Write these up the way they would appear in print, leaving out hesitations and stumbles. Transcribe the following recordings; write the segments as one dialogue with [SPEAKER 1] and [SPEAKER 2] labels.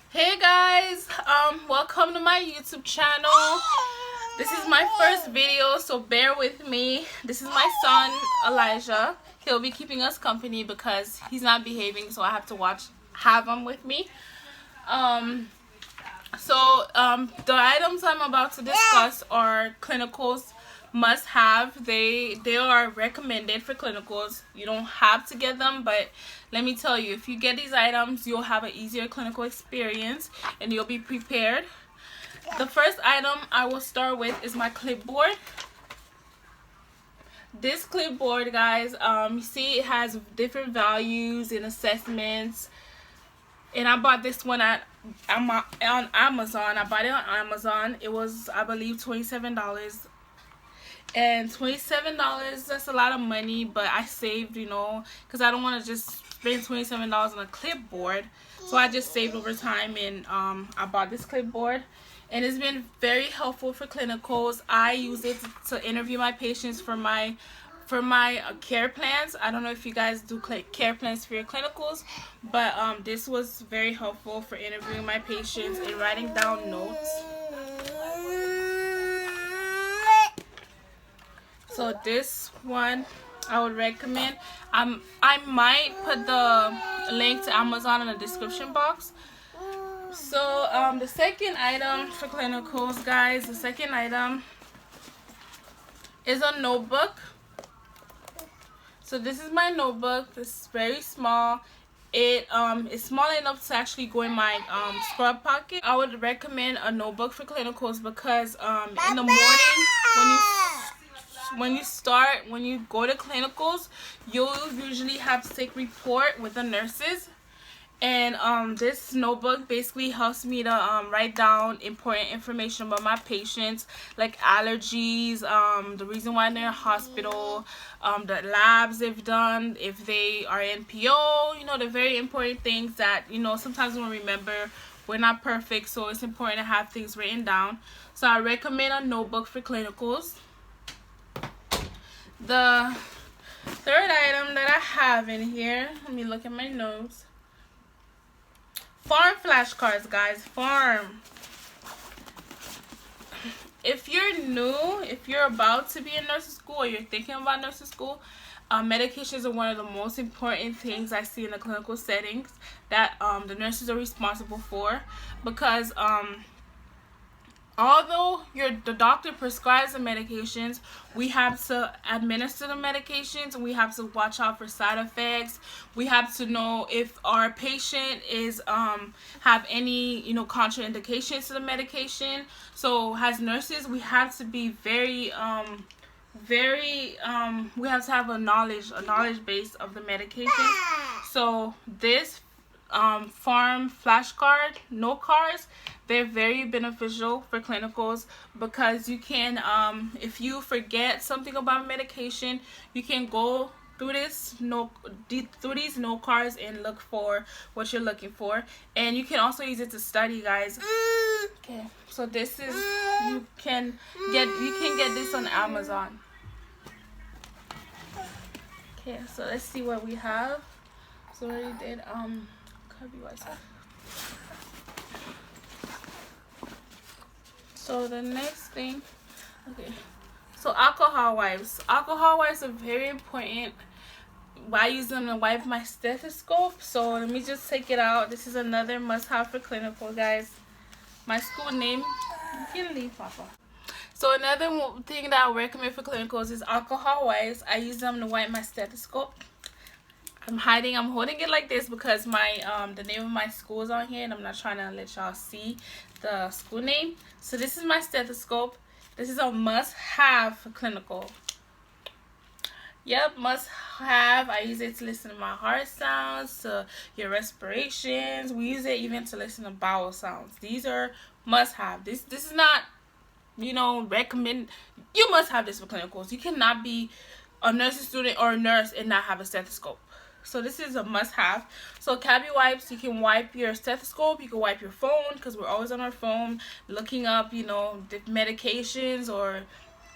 [SPEAKER 1] Hey guys, welcome to my YouTube channel. This is my first video, so bear with me. This is my son Elijah. He'll be keeping us company because he's not behaving, so I have to have him with me. The items I'm about to discuss are clinicals must have. They are recommended for clinicals. You don't have to get them, but let me tell you, if you get these items, you'll have an easier clinical experience and you'll be prepared. The first item I will start with is my clipboard. This clipboard, guys, you see it has different values and assessments. And I bought this one on Amazon. I bought it on Amazon. It was, I believe, $27. And $27, that's a lot of money, but I saved, because I don't want to just spend $27 on a clipboard. So I just saved over time, and I bought this clipboard. And it's been very helpful for clinicals. I use it to interview my patients for my care plans. I don't know if you guys do care plans for your clinicals, but this was very helpful for interviewing my patients and writing down notes. So this one I would recommend. I might put the link to Amazon in the description box. So the second item for clinicals, guys, the second item is a notebook. So this is my notebook. This is very small. It is small enough to actually go in my scrub pocket. I would recommend a notebook for clinicals because in the morning when you go to clinicals, you'll usually have to take report with the nurses. And this notebook basically helps me to write down important information about my patients, like allergies, the reason why they're in hospital, the labs they've done, if they are NPO, the very important things that, sometimes we don't remember. We're not perfect, so it's important to have things written down. So I recommend a notebook for clinicals. The third item that I have in here, let me look at my notes. Pharm flashcards, guys. Pharm. If you're new, if you're about to be in nursing school or you're thinking about nursing school, medications are one of the most important things I see in the clinical settings that the nurses are responsible for, because although the doctor prescribes the medications, we have to administer the medications, and we have to watch out for side effects. We have to know if our patient is have any contraindications to the medication. So as nurses, we have to be very we have to have a knowledge base of the medication. So this Pharm flashcard notecards, they're very beneficial for clinicals because you can if you forget something about medication, you can go through these note cards and look for what you're looking for. And you can also use it to study, guys. Okay, so this is, you can get this on Amazon. Okay, so let's see what we have. So I already did so the next thing, okay, so alcohol wipes. Alcohol wipes are very important. I use them to wipe my stethoscope. So let me just take it out. This is another must-have for clinical, guys. My school name, you can leave, Papa. So another thing that I recommend for clinicals is alcohol wipes. I use them to wipe my stethoscope. I'm holding it like this because my the name of my school is on here, and I'm not trying to let y'all see the school name. So this is my stethoscope. This is a must-have for clinical. Yep, must-have. I use it to listen to my heart sounds, to your respirations. We use it even to listen to bowel sounds. These are must-have. This is not, recommend. You must have this for clinicals. You cannot be a nursing student or a nurse and not have a stethoscope. So this is a must-have. So cabby wipes, you can wipe your stethoscope, you can wipe your phone, because we're always on our phone looking up, the medications or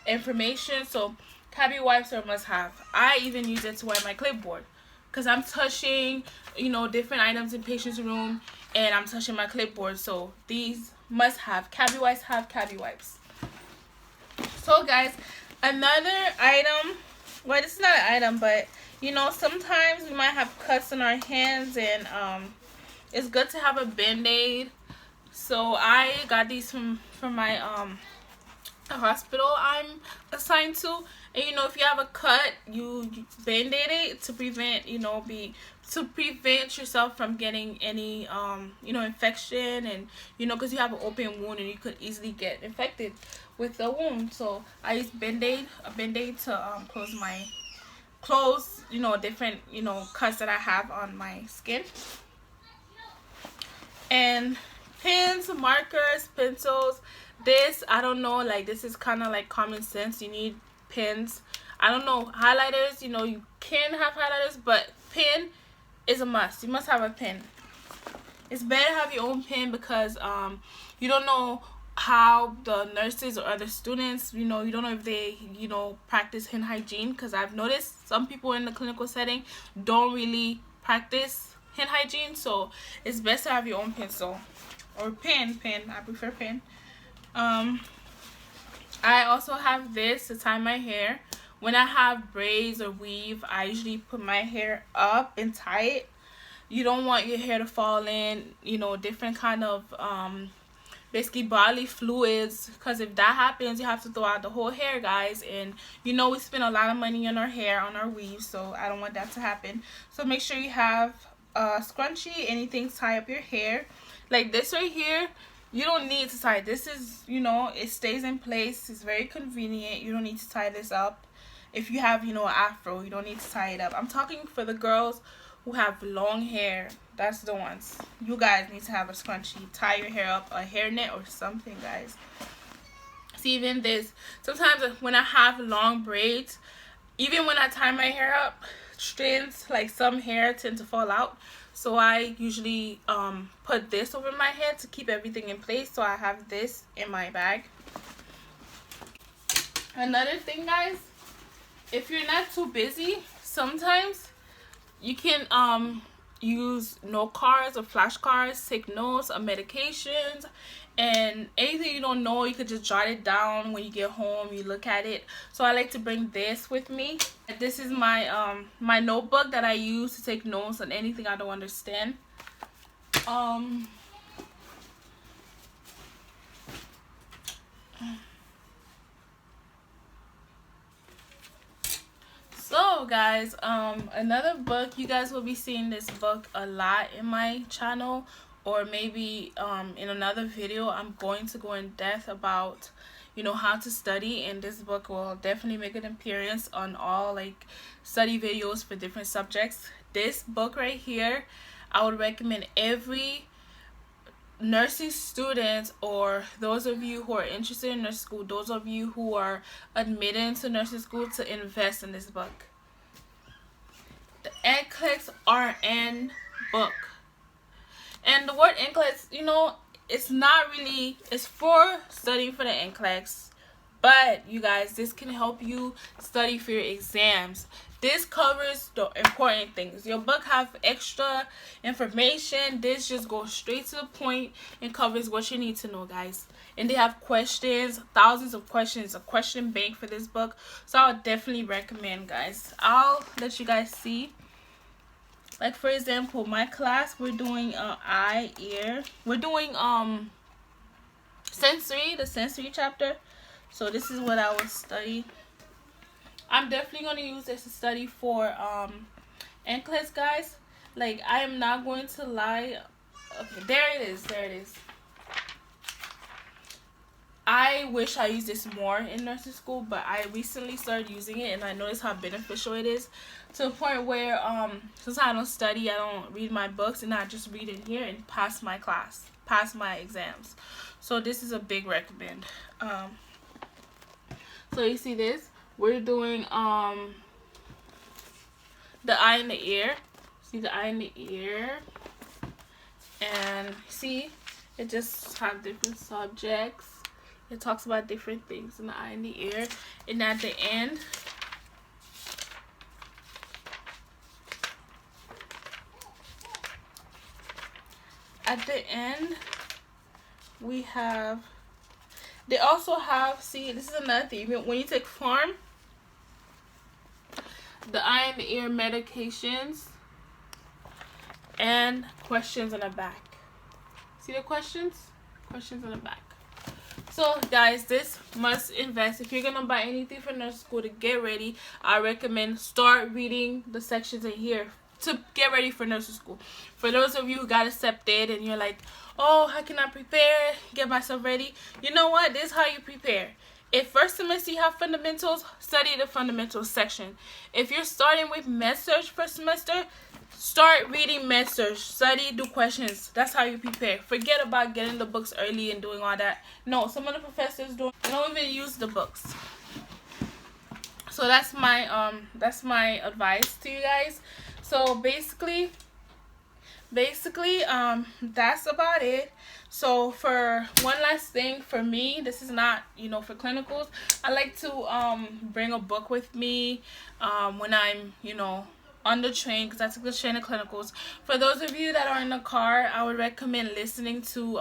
[SPEAKER 1] information. So cabby wipes are a must-have. I even use it to wipe my clipboard. because I'm touching, you know, different items in patient's room, and I'm touching my clipboard. So these must have. Cavi wipes have cavi wipes. So guys, another item, well, this is not an item, but you know, sometimes we might have cuts on our hands, and it's good to have a band-aid. So I got these from my the hospital I'm assigned to, and you know, if you have a cut, you band-aid it to prevent, you know, to prevent yourself from getting any you know, infection, and you know, because you have an open wound and you could easily get infected with the wound. So I use a band-aid to close, you know, different, you know, cuts that I have on my skin. And pens, markers, pencils. This, I don't know, like, this is kind of like common sense. You need pens. I don't know, highlighters, you know, you can have highlighters, but pen is a must. You must have a pen. It's better to have your own pen, because you don't know how the nurses or other students, you know, you don't know if they, you know, practice hand hygiene, because I've noticed some people in the clinical setting don't really practice hand hygiene. So it's best to have your own pencil or pen. I prefer pen. I also have this to tie my hair. When I have braids or weave, I usually put my hair up and tie it. You don't want your hair to fall in, you know, different kind of basically bodily fluids, because if that happens, you have to throw out the whole hair, guys. And you know, we spend a lot of money on our hair, on our weave, so I don't want that to happen. So make sure you have a scrunchie, anything to tie up your hair. Like this right here, you don't need to tie. This is, you know, it stays in place. It's very convenient. You don't need to tie this up. If you have, you know, an afro, you don't need to tie it up. I'm talking for the girls who have long hair. That's the ones. You guys need to have a scrunchie. Tie your hair up, a hairnet or something, guys. See, even this, sometimes when I have long braids, even when I tie my hair up, strands, like some hair tend to fall out. So I usually put this over my head to keep everything in place. So I have this in my bag. Another thing, guys, if you're not too busy, sometimes you can use note cards or flashcards, take notes on medications, and anything you don't know, you could just jot it down. When you get home, you look at it. So I like to bring this with me. This is my my notebook that I use to take notes on anything I don't understand. So guys, another book, you guys will be seeing this book a lot in my channel, or maybe in another video I'm going to go in depth about, you know, how to study, and this book will definitely make an appearance on all like study videos for different subjects. This book right here, I would recommend every nursing students, or those of you who are interested in nursing school, those of you who are admitted into nursing school, to invest in this book. The NCLEX RN book. And the word NCLEX, you know, it's not really, it's for studying for the NCLEX, but you guys, this can help you study for your exams. This covers the important things. Your book have extra information. This just goes straight to the point and covers what you need to know, guys. And they have questions, thousands of questions, a question bank for this book. So I would definitely recommend, guys. I'll let you guys see. Like for example, my class, we're doing eye, ear. We're doing sensory, the sensory chapter. So this is what I will study. I'm definitely going to use this to study for NCLEX, guys. Like, I am not going to lie. Okay, there it is. There it is. I wish I used this more in nursing school, but I recently started using it, and I noticed how beneficial it is, to the point where since I don't study, I don't read my books, and I just read in here and pass my class, pass my exams. So this is a big recommend. So you see this? We're doing the eye and the ear. See the eye and the ear, and see, it just have different subjects. It talks about different things in the eye and the ear, and at the end, at the end we have, they also have, see, this is another thing, when you take Pharm, the eye and the ear medications and questions on the back. See the questions? Questions on the back. So guys, this must invest. If you're gonna buy anything for nurse school to get ready, I recommend start reading the sections in here to get ready for nursing school. For those of you who got accepted and you're like, oh, how can I prepare, get myself ready? You know what? This is how you prepare. If first semester you have fundamentals, study the fundamentals section. If you're starting with med surg first semester, start reading med surg, study, do questions. That's how you prepare. Forget about getting the books early and doing all that. No, some of the professors don't even use the books. So that's my advice to you guys. So basically that's about it. So for one last thing, for me, this is not, you know, for clinicals, I like to bring a book with me when I'm, you know, on the train, because I took the train to clinicals. For those of you that are in the car, I would recommend listening to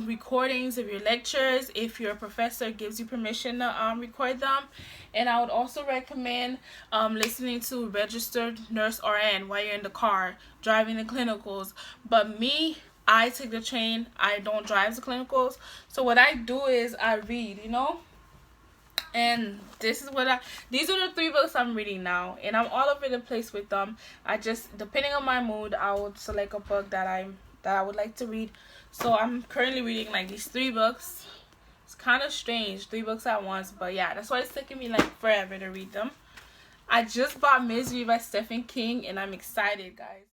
[SPEAKER 1] recordings of your lectures if your professor gives you permission to record them. And I would also recommend listening to registered nurse RN while you're in the car driving the clinicals. But me, I take the train, I don't drive the clinicals. So what I do is I read, you know. And this is what these are the 3 books I'm reading now, and I'm all over the place with them. I just, depending on my mood, I would select a book that I would like to read. So I'm currently reading like these 3 books. It's kind of strange, 3 books at once, but yeah, that's why it's taking me like forever to read them. I just bought Misery by Stephen King, and I'm excited, guys.